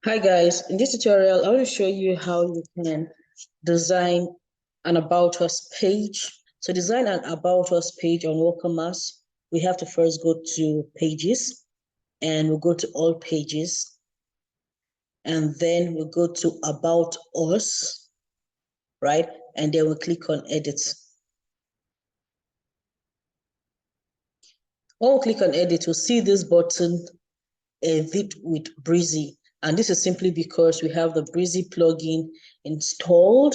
Hi guys, in this tutorial, I want to show you how you can design an About Us page. So design an About Us page on WooCommerce. We have to first go to Pages, and we'll go to All Pages. And then we'll go to About Us, right? And then we'll click on Edit. When we click on Edit, we'll see this button, Edit with Brizy. And this is simply because we have the Brizy plugin installed.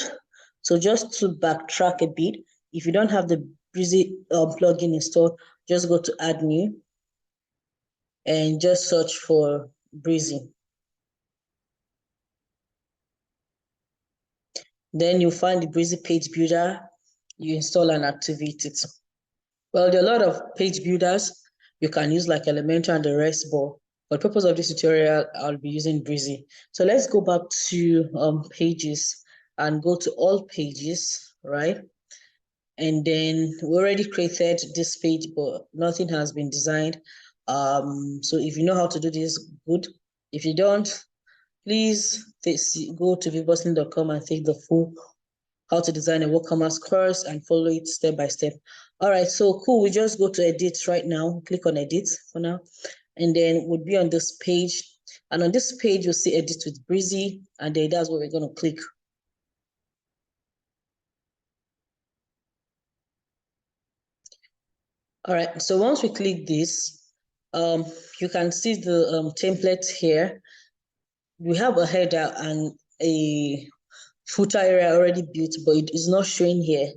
So just to backtrack a bit, if you don't have the Brizy plugin installed, just go to Add New and just search for Brizy. Then you'll find the Brizy page builder, you install and activate it. Well, there are a lot of page builders you can use like Elementor and the rest, but for the purpose of this tutorial, I'll be using Brizy. So let's go back to Pages and go to All Pages, right? And then we already created this page, but nothing has been designed. So if you know how to do this, good. If you don't, please go to vivbustling.com and take the full how to design a WooCommerce course and follow it step by step. All right, so cool. We just go to edit right now. Click on edit for now. And then we'll be on this page. And on this page, you'll see edit with Brizy. And then that's what we're going to click. All right, so once we click this, you can see the template here. We have a header and a footer area already built, but it is not showing here.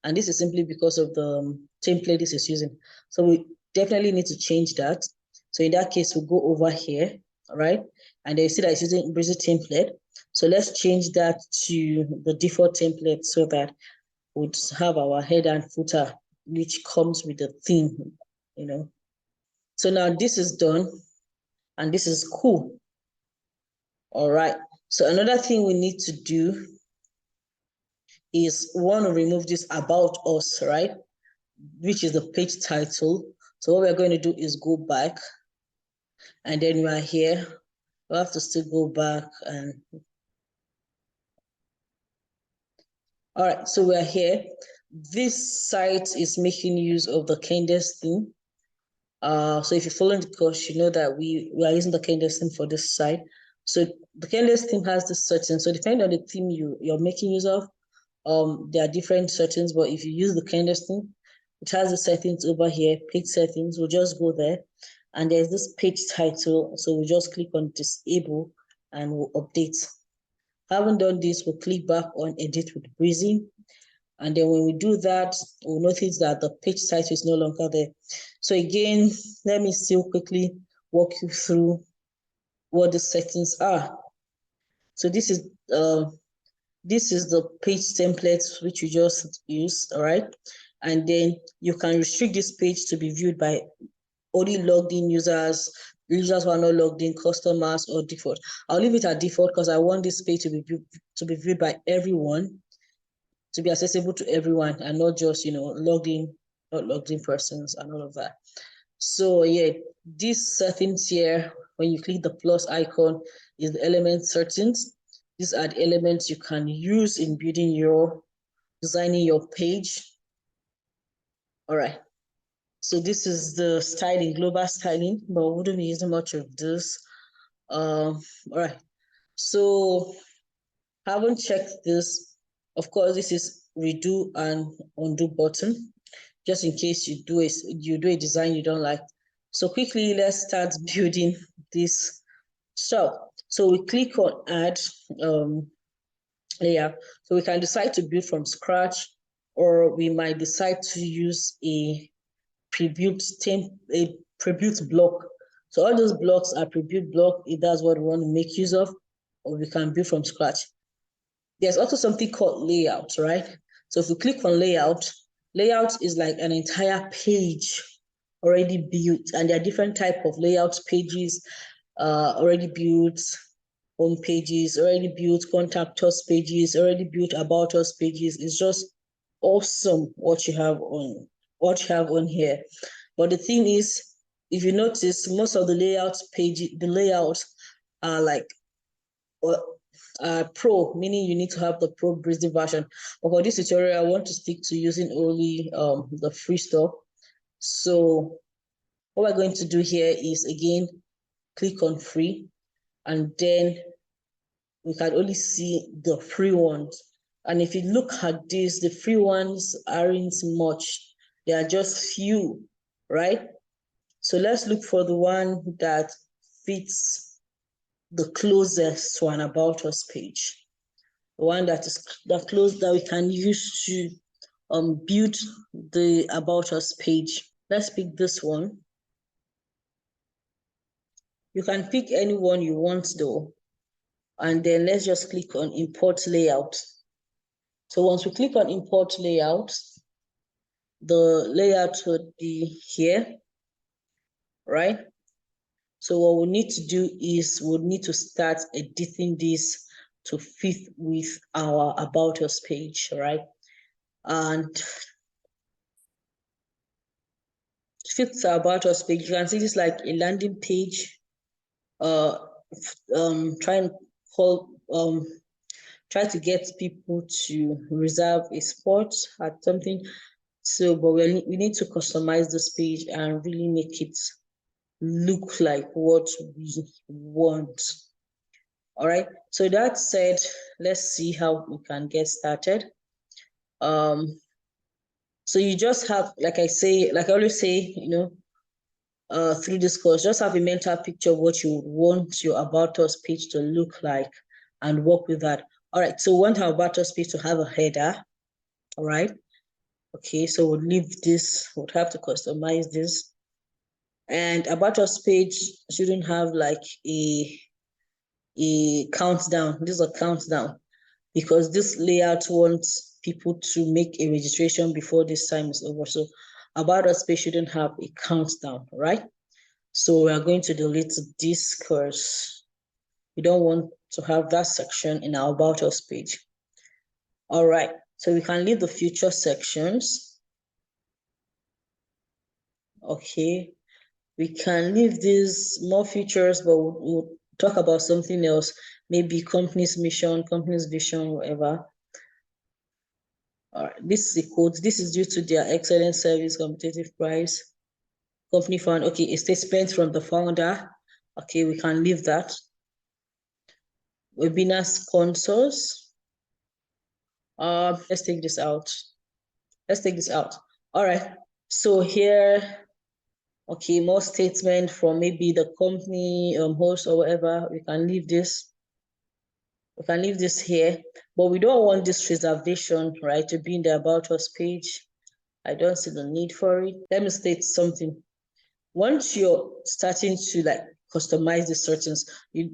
And this is simply because of the template this is using. So we definitely need to change that. So in that case, we'll go over here, all right? And then you see that it's using Brizy template. So let's change that to the default template so that we'll have our header and footer, which comes with the theme, you know. So now this is done, and this is cool. All right. So another thing we need to do is want to remove this About Us, right? Which is the page title. So what we're going to do is go back, and then we are here. We have to still go back and all right, so we're here. This site is making use of the Candace theme. So if you follow the course, you know that we are using the Candace theme for this site. So the Candace theme has this setting. So depending on the theme you're making use of, there are different settings, but if you use the Candace theme, it has the settings over here, page settings. We'll just go there, and there's this page title. So we'll just click on disable and we'll update. Having done this, we'll click back on edit with Brizy. And then when we do that, we'll notice that the page title is no longer there. So again, let me still quickly walk you through what the settings are. So this is the page template which you just used, all right? And then you can restrict this page to be viewed by only logged in users who are not logged in, customers, or default. I'll leave it at default because I want this page to be viewed by everyone, to be accessible to everyone, and not just logged in, not logged in persons and all of that. So yeah, these settings here, when you click the plus icon, is the element settings. These are the elements you can use in designing your page. All right. So this is the styling, global styling, but we wouldn't be using much of this. All right. So haven't checked this. Of course, this is redo and undo button, just in case you do a design you don't like. So quickly, let's start building this stuff. So we click on add layer. So we can decide to build from scratch, or we might decide to use a prebuilt block. So all those blocks are prebuilt block if that's what we want to make use of, or we can build from scratch. There's also something called layout, right? So if we click on layout is like an entire page already built, and there are different type of layout pages already built, home pages already built, contact us pages already built, about us pages. It's just awesome what you have on here. But the thing is, if you notice, most of the layouts are like Pro, meaning you need to have the Pro Brizy version. But for this tutorial, I want to stick to using only the free stuff. So what we're going to do here is, again, click on free, and then we can only see the free ones. And if you look at this, the free ones aren't much. They are just few, right? So let's look for the one that fits the closest to an About Us page. The one that is close, that we can use to build the About Us page. Let's pick this one. You can pick any one you want though. And then let's just click on import layout. So once we click on import layout, the layout would be here, right? So what we need to do is we'll need to start editing this to fit with our About Us page, right? And fit our About Us page, you can see this like a landing page. Try to get people to reserve a spot at something. So, but we need to customize this page and really make it look like what we want. All right. So that said, let's see how we can get started. So you just have, like I always say, through this course, just have a mental picture of what you would want your About Us page to look like and work with that. All right, so we want our About Us page to have a header. All right. Okay, so we'll leave this, we'll have to customize this. And About Us page shouldn't have like a countdown. This is a countdown because this layout wants people to make a registration before this time is over. So About Us page shouldn't have a countdown, right? So we are going to delete this because we don't want to have that section in our About Us page. All right, so we can leave the future sections. Okay, we can leave these more features, but we'll talk about something else, maybe company's mission, company's vision, whatever. All right, this is a quote. This is due to their excellent service, competitive price. Company fund, okay, a statement from the founder. Okay, we can leave that. Webinar sponsors. Let's take this out. Let's take this out. All right, so here, okay, more statement from maybe the company host or whatever. We can leave this. We can leave this here, but we don't want this reservation, right, to be in the About Us page. I don't see the need for it. Let me state something. Once you're starting to like customize the settings, you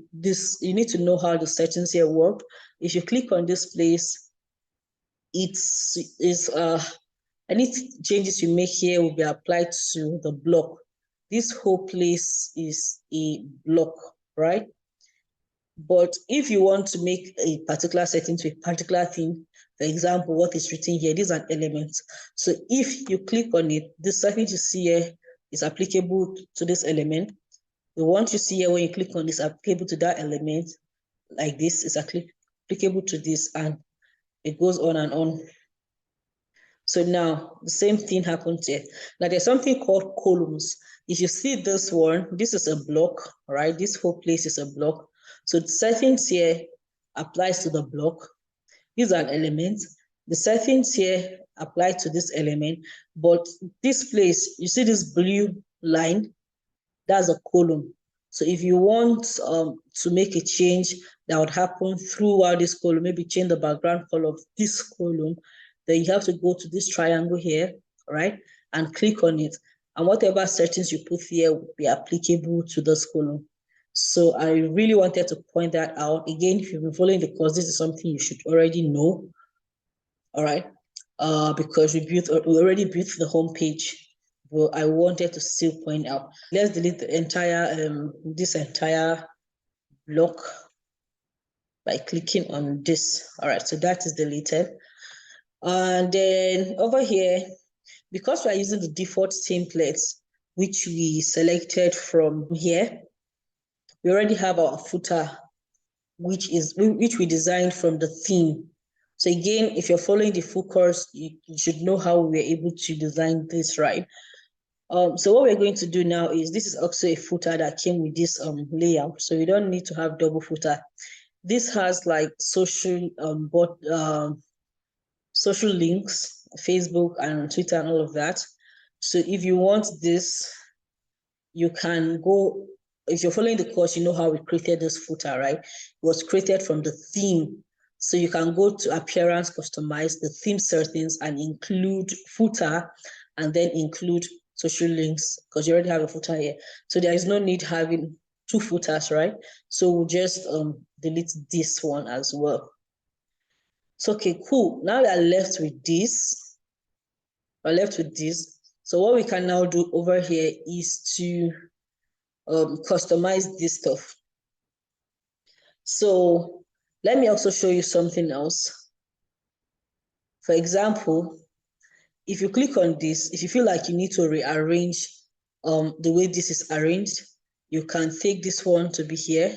need to know how the settings here work. If you click on this place, any changes you make here will be applied to the block. This whole place is a block, right? But if you want to make a particular setting to a particular thing, for example, what is written here, these are elements. So if you click on it, this setting you see here is applicable to this element. The one you see here when you click on this applicable to that element, like this is applicable to this, and it goes on and on. So now the same thing happens here. Now there's something called columns. If you see this one, this is a block, right? This whole place is a block. So the settings here applies to the block. These are elements. The settings here apply to this element, but this place, you see this blue line, that's a column. So if you want to make a change that would happen throughout this column, maybe change the background color of this column, then you have to go to this triangle here, right? And click on it. And whatever settings you put here will be applicable to this column. So I really wanted to point that out. Again, if you've been following the course, this is something you should already know, all right? Because we already built the home page. Well, I wanted to still point out. Let's delete the entire this entire block by clicking on this. All right, so that is deleted. And then over here, because we're using the default templates, which we selected from here, we already have our footer which we designed from the theme. So again, if you're following the full course, you should know how we were able to design this, right? So what we're going to do now is, this is also a footer that came with this layout, so we don't need to have double footer. This has like social social links, Facebook and Twitter and all of that. So if you want this, you can go, if you're following the course, you know how we created this footer, right? It was created from the theme. So you can go to appearance, customize the theme settings and include footer, and then include social links, because you already have a footer here. So there is no need having two footers, right? So we'll just delete this one as well. So, okay, cool. Now we are left with this. We're left with this. So what we can now do over here is to customize this stuff. So let me also show you something else. For example, if you click on this, if you feel like you need to rearrange the way this is arranged, you can take this one to be here.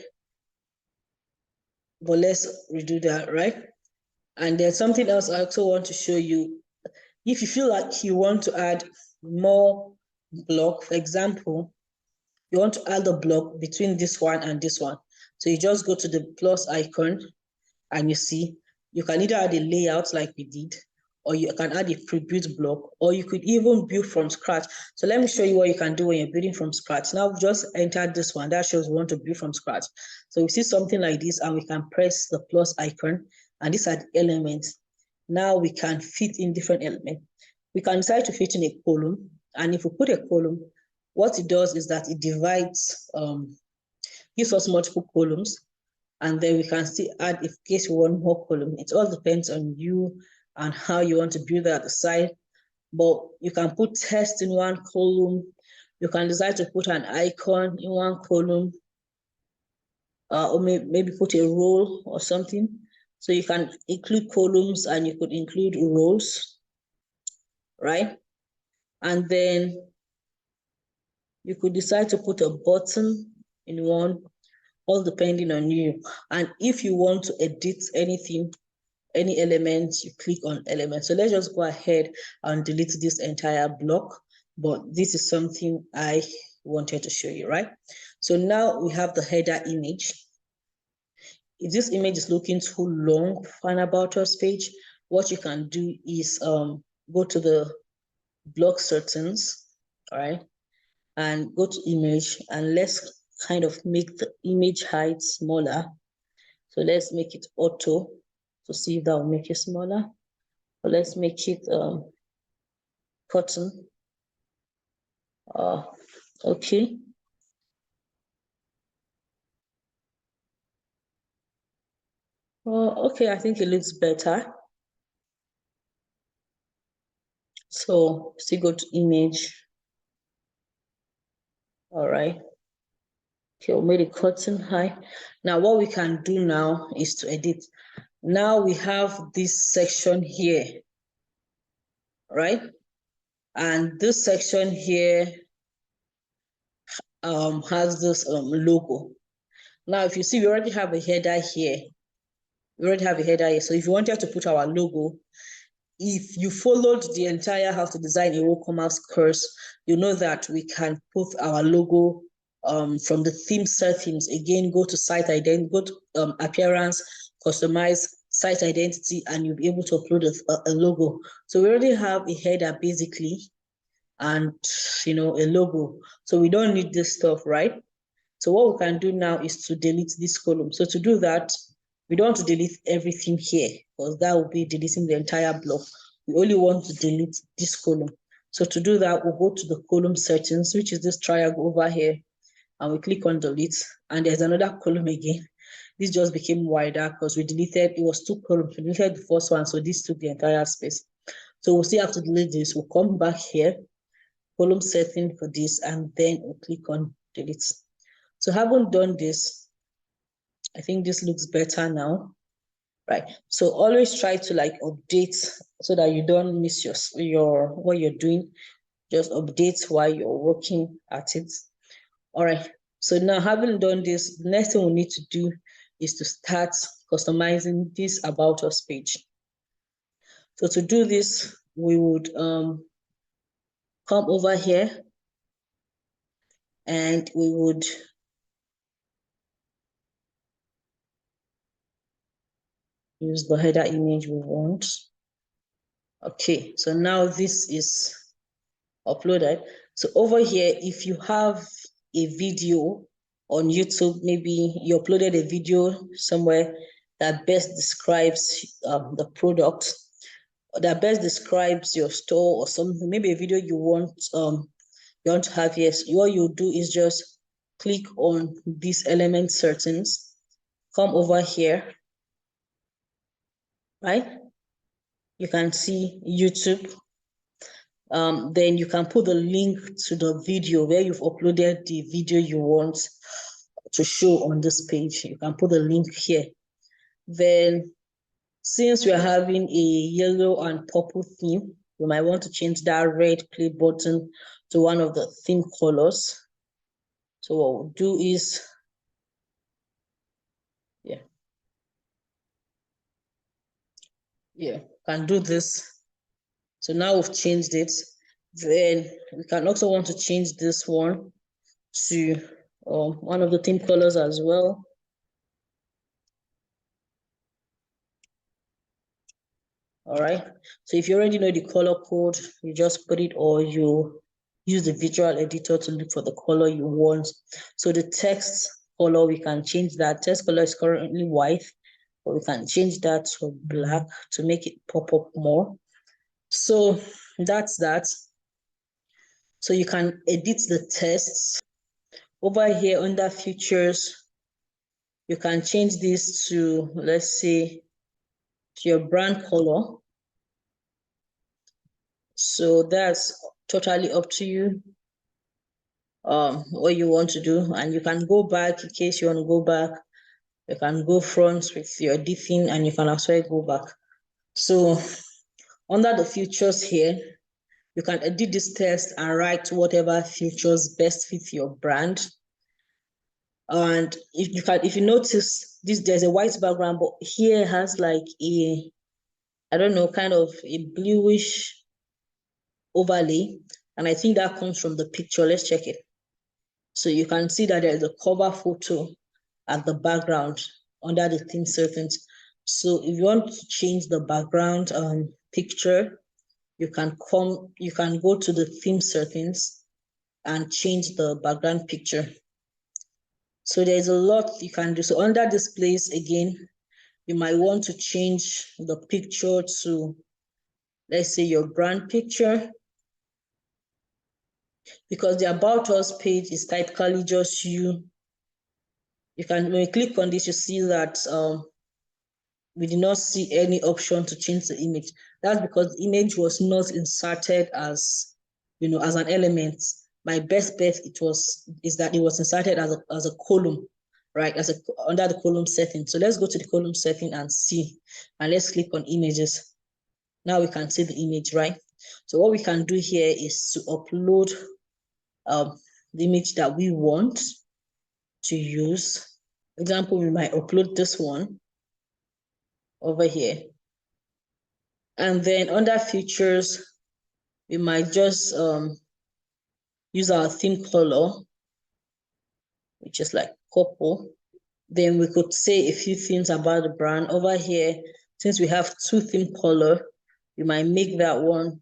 But let's redo that, right? And there's something else I also want to show you. If you feel like you want to add more block, for example, you want to add a block between this one and this one. So you just go to the plus icon and you see, you can either add a layout like we did, or you can add a pre-built block, or you could even build from scratch. So let me show you what you can do when you're building from scratch. Now we've just entered this one that shows we want to build from scratch. So we see something like this and we can press the plus icon, and these are the elements. Now we can fit in different elements. We can decide to fit in a column, and if we put a column, what it does is that it divides, gives us multiple columns, and then we can still add in case we want more column. It all depends on you and how you want to build that at the side. But you can put text in one column. You can decide to put an icon in one column, or maybe put a role or something. So you can include columns and you could include rows, right? And then you could decide to put a button in one, all depending on you. And if you want to edit anything, any elements, you click on elements. So let's just go ahead and delete this entire block. But this is something I wanted to show you, right? So now we have the header image. If this image is looking too long for an about us page, what you can do is go to the block settings, all right, and go to image, and let's kind of make the image height smaller. So let's make it auto to see if that will make it smaller. So let's make it cotton. Okay. Okay, I think it looks better. So still go to image. All right. Okay, we made it cotton high. Now what we can do now is to edit. Now we have this section here, right? And this section here has this logo. Now, if you see, we already have a header here. We already have a header here. So if you wanted to put our logo, if you followed the entire how to design a WooCommerce course, you know that we can put our logo from the theme settings. Again, go to site identity, go to appearance, customize site identity, and you'll be able to upload a logo. So we already have a header basically, and a logo. So we don't need this stuff, right? So what we can do now is to delete this column. So to do that, we don't want to delete everything here, because that will be deleting the entire block. We only want to delete this column. So to do that, we'll go to the column settings, which is this triangle over here, and we click on delete. And there's another column again. This just became wider because we deleted, it was 2 columns. We deleted the first one, so this took the entire space. So we'll still have to delete this. We'll come back here, column setting for this, and then we'll click on delete. So having done this, I think this looks better now, right? So always try to like update so that you don't miss your what you're doing. Just update while you're working at it. All right. So now having done this, the next thing we need to do is to start customizing this About Us page. So to do this, we would come over here and we would use the header image we want. Okay, so now this is uploaded. So over here, if you have a video on YouTube, maybe you uploaded a video somewhere that best describes the product, that best describes your store or something, maybe a video you want to have here, what you do is just click on these element settings, come over here, right? You can see YouTube. Then you can put the link to the video where you've uploaded the video you want to show on this page. You can put the link here. Then, since we're having a yellow and purple theme, you might want to change that red play button to one of the theme colors. So what we'll do is, can do this. So now we've changed it. Then we can also want to change this one to one of the theme colors as well. All right. So if you already know the color code, you just put it, or you use the visual editor to look for the color you want. So the text color, we can change that. Text color is currently white, but we can change that to black to make it pop up more. So that's that. So you can edit the text. Over here under features, you can change this to, let's say, to your brand color. So that's totally up to you, what you want to do. And you can go back in case you want to go back. You can go front with your editing and you can also go back. So under the features here, you can edit this text and write whatever features best fit your brand. And if you notice this, there's a white background, but here has like a, I don't know, kind of a bluish overlay. And I think that comes from the picture. Let's check it. So you can see that there's a cover photo at the background under the theme settings. So if you want to change the background picture, you can go to the theme settings and change the background picture. So there's a lot you can do. So under displays, again, you might want to change the picture to, let's say, your brand picture, because the About Us page is typically just you. You can, when you click on this, you see that we did not see any option to change the image. That's because the image was not inserted as, as an element. My best bet is that it was inserted as a column, right? Under the column setting. So let's go to the column setting and see, and let's click on images. Now we can see the image, right? So what we can do here is to upload the image that we want to use. For example, we might upload this one over here. And then under features, we might just use our theme color, which is like purple. Then we could say a few things about the brand. Over here, since we have two theme color, we might make that one,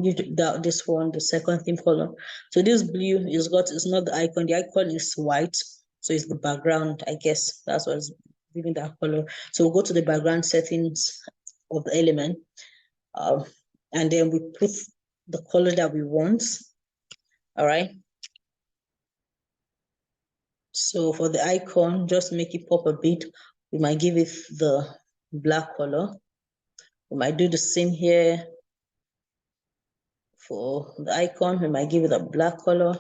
give this one the second theme color. So this blue is not the icon. The icon is white, so it's the background. I guess that's what's giving that color. So we'll go to the background settings of the element, and then we put the color that we want. All right. So for the icon, just make it pop a bit. We might give it the black color. We might do the same here. For the icon, we might give it a black color.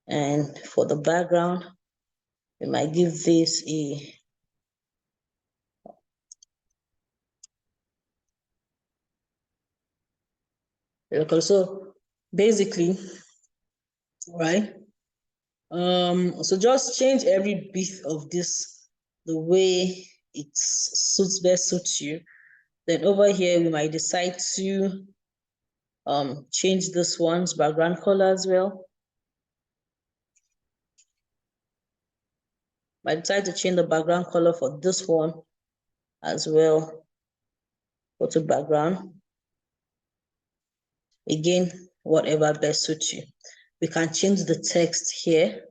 And for the background, we might give this a local. So basically, right? So just change every bit of this the way it best suits you. Then over here, we might decide to change this one's background color as well. Might decide to change the background color for this one as well. Go to background. Again, whatever best suits you. We can change the text here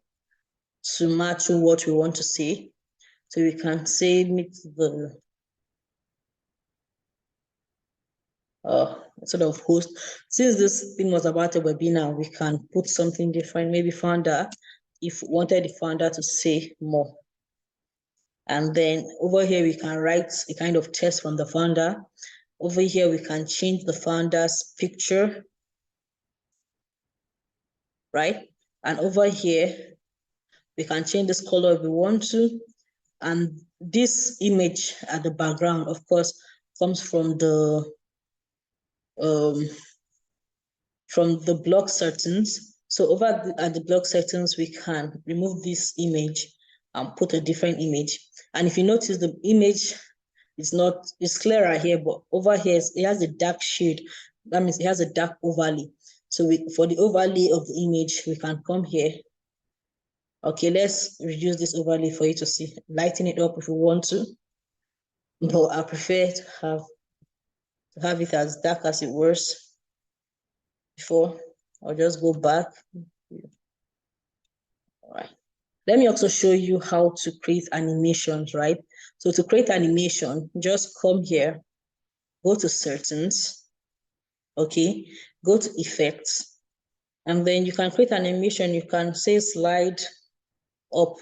to match what we want to see. So we can say meet the sort of host. Since this thing was about a webinar, we can put something different, maybe founder, if we wanted the founder to say more. And then over here, we can write a kind of text from the founder. Over here, we can change the founder's picture, right? And over here, we can change this color if we want to. And this image at the background, of course, comes from the block settings. So over at the block settings, we can remove this image and put a different image. And if you notice, the image it's clearer here, but over here it has a dark shade. That means it has a dark overlay. So for the overlay of the image, we can come here. Okay, let's reduce this overlay for you to see. Lighten it up if you want to. But I prefer to have it as dark as it was before. I'll just go back. All right. Let me also show you how to create animations, right? So to create animation, just come here, go to settings, okay? Go to effects, and then you can create an animation. You can say slide up,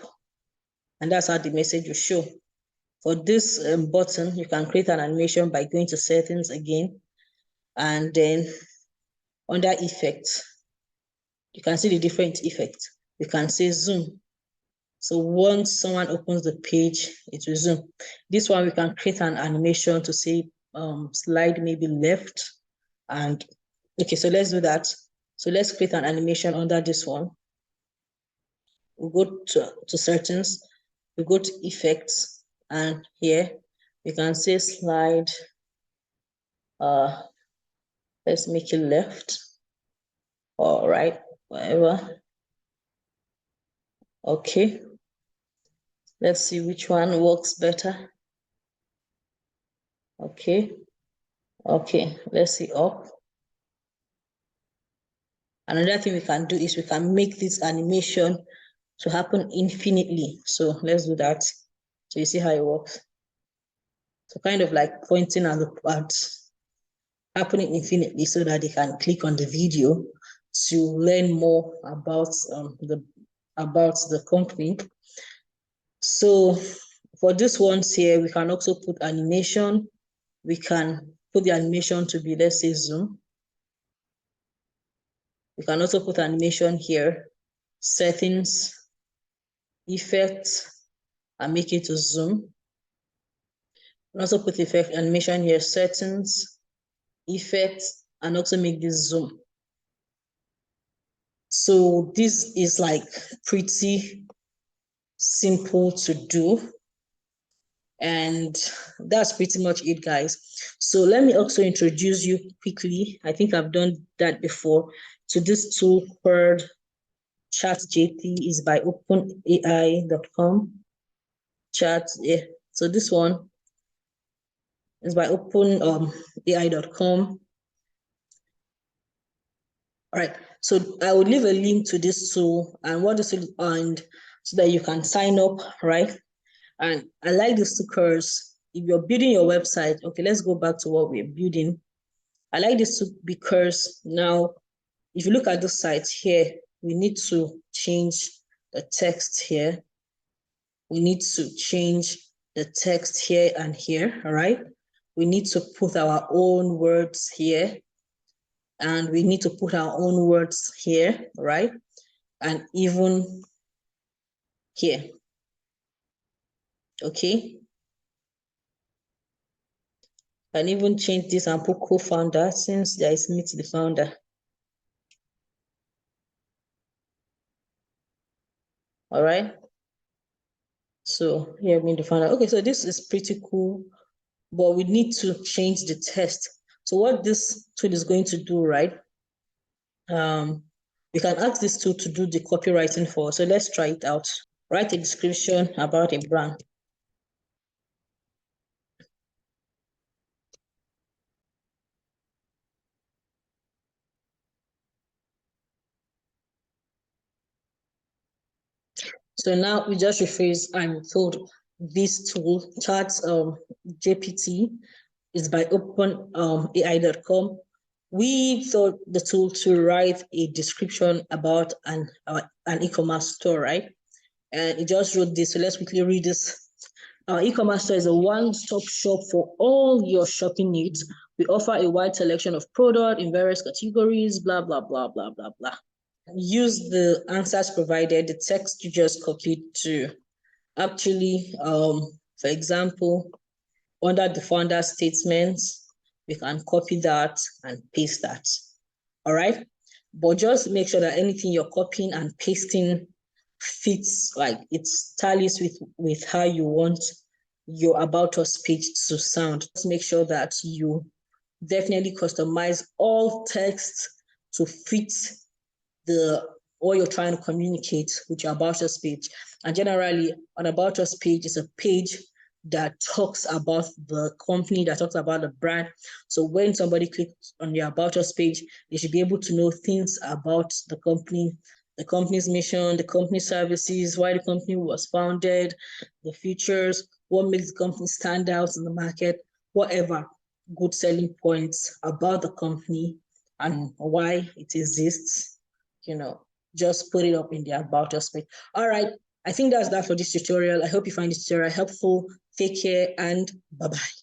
and that's how the message will show. For this button, you can create an animation by going to settings again, and then under effects, you can see the different effects. You can say zoom. So once someone opens the page, it will zoom. This one, we can create an animation to say slide maybe left. And okay, so let's do that. So let's create an animation under this one. We go to settings, we go to effects, and here we can say slide, let's make it left. All right, whatever. Okay. Let's see which one works better. Okay. Okay, let's see up. Another thing we can do is we can make this animation to happen infinitely. So let's do that. So you see how it works. So kind of like pointing at the parts happening infinitely so that they can click on the video to learn more about the company. So for this ones here, we can also put animation. We can put the animation to be, let's say, zoom. We can also put animation here, settings, effects, and make it to zoom. And also put effect animation here, settings, effects, and also make this zoom. So this is like pretty simple to do. And that's pretty much it, guys. So let me also introduce you quickly. I think I've done that before, to this tool called ChatGPT. Is by openai.com. So this one is by openai.com. All right, so I will leave a link to this tool and what this will and so that you can sign up, right? And I like this because if you're building your website, okay, let's go back to what we're building. I like this tool because now, if you look at the site here, we need to change the text here. We need to change the text here and here, all right? We need to put our own words here, and we need to put our own words here, right? And even here, okay? And even change this and put co-founder since there is meet the founder. All right. So here I'm going to find out. Okay, so this is pretty cool, but we need to change the text. So what this tool is going to do, right? We can ask this tool to do the copywriting for us. So let's try it out. Write a description about a brand. So now we just rephrase and told this tool, chat GPT, is by openai.com. We thought the tool to write a description about an e-commerce store, right? And it just wrote this. So let's quickly read this. Our e-commerce store is a one-stop shop for all your shopping needs. We offer a wide selection of product in various categories, blah, blah, blah, blah, blah, blah. Use the answers provided, the text you just copied to actually, for example, under the founder statements, we can copy that and paste that. All right. But just make sure that anything you're copying and pasting fits, like it's tallies with how you want your About Us page to sound. Just make sure that you definitely customize all text to fit the what you're trying to communicate with your About Us page. And generally, an About Us page is a page that talks about the company, that talks about the brand. So when somebody clicks on your About Us page, they should be able to know things about the company, the company's mission, the company's services, why the company was founded, the features, what makes the company stand out in the market, whatever good selling points about the company and why it exists, just put it up in the About Us page. All right. I think that's that for this tutorial. I hope you find this tutorial helpful. Take care and bye-bye.